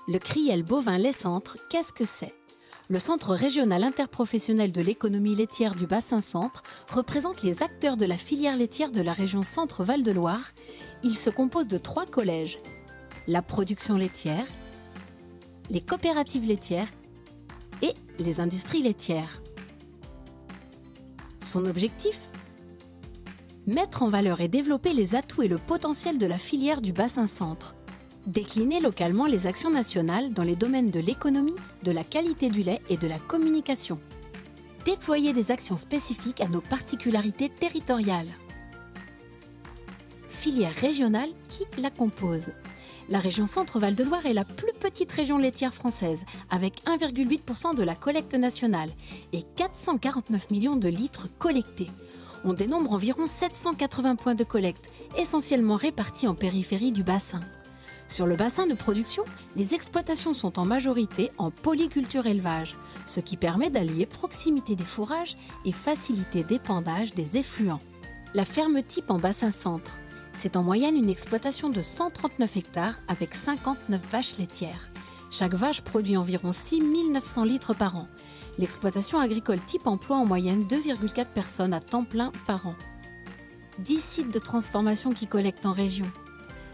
Le CRIEL bovin lait centre, qu'est-ce que c'est? Le Centre régional interprofessionnel de l'économie laitière du Bassin Centre représente les acteurs de la filière laitière de la région Centre-Val de Loire. Il se compose de 3 collèges: la production laitière, les coopératives laitières et les industries laitières. Son objectif? Mettre en valeur et développer les atouts et le potentiel de la filière du Bassin Centre. Décliner localement les actions nationales dans les domaines de l'économie, de la qualité du lait et de la communication. Déployer des actions spécifiques à nos particularités territoriales. Filière régionale, qui la compose? La région Centre-Val de Loire est la plus petite région laitière française, avec 1,8% de la collecte nationale et 449 millions de litres collectés. On dénombre environ 780 points de collecte, essentiellement répartis en périphérie du bassin. Sur le bassin de production, les exploitations sont en majorité en polyculture-élevage, ce qui permet d'allier proximité des fourrages et faciliter d'épandage des effluents. La ferme type en bassin centre, c'est en moyenne une exploitation de 139 hectares avec 59 vaches laitières. Chaque vache produit environ 6 900 litres par an. L'exploitation agricole type emploie en moyenne 2,4 personnes à temps plein par an. 10 sites de transformation qui collectent en région.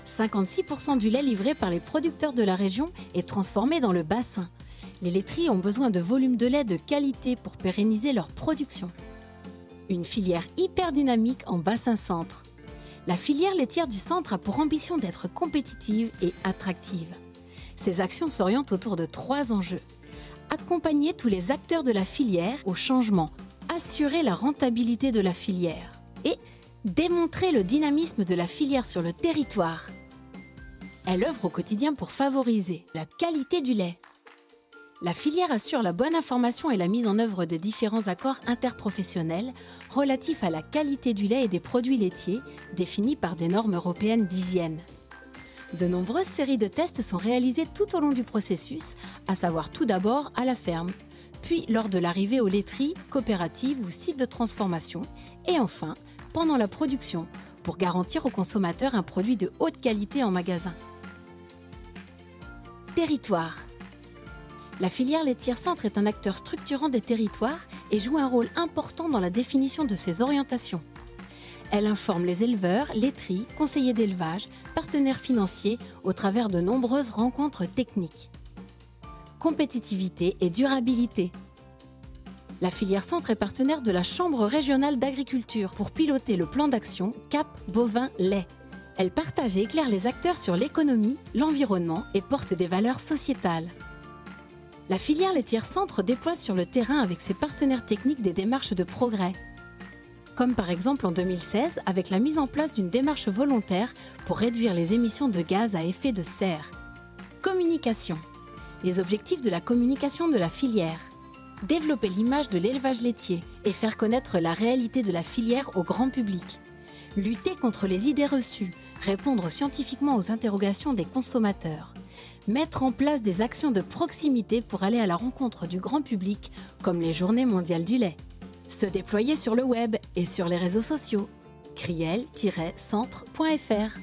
56% du lait livré par les producteurs de la région est transformé dans le bassin. Les laiteries ont besoin de volumes de lait de qualité pour pérenniser leur production. Une filière hyper dynamique en bassin centre. La filière laitière du centre a pour ambition d'être compétitive et attractive. Ses actions s'orientent autour de 3 enjeux. Accompagner tous les acteurs de la filière au changement, assurer la rentabilité de la filière et démontrer le dynamisme de la filière sur le territoire. Elle œuvre au quotidien pour favoriser la qualité du lait. La filière assure la bonne information et la mise en œuvre des différents accords interprofessionnels relatifs à la qualité du lait et des produits laitiers définis par des normes européennes d'hygiène. De nombreuses séries de tests sont réalisées tout au long du processus, à savoir tout d'abord à la ferme, puis lors de l'arrivée aux laiteries, coopératives ou sites de transformation, et enfin pendant la production, pour garantir aux consommateurs un produit de haute qualité en magasin. Territoire. La filière laitière centre est un acteur structurant des territoires et joue un rôle important dans la définition de ses orientations. Elle informe les éleveurs, laiteries, conseillers d'élevage, partenaires financiers au travers de nombreuses rencontres techniques. Compétitivité et durabilité. La filière centre est partenaire de la Chambre régionale d'agriculture pour piloter le plan d'action CAP bovin lait. Elle partage et éclaire les acteurs sur l'économie, l'environnement et porte des valeurs sociétales. La filière laitière centre déploie sur le terrain avec ses partenaires techniques des démarches de progrès. Comme par exemple en 2016 avec la mise en place d'une démarche volontaire pour réduire les émissions de gaz à effet de serre. Communication. Les objectifs de la communication de la filière. Développer l'image de l'élevage laitier et faire connaître la réalité de la filière au grand public. Lutter contre les idées reçues, répondre scientifiquement aux interrogations des consommateurs. Mettre en place des actions de proximité pour aller à la rencontre du grand public, comme les Journées mondiales du lait. Se déployer sur le web et sur les réseaux sociaux. criel-centre.fr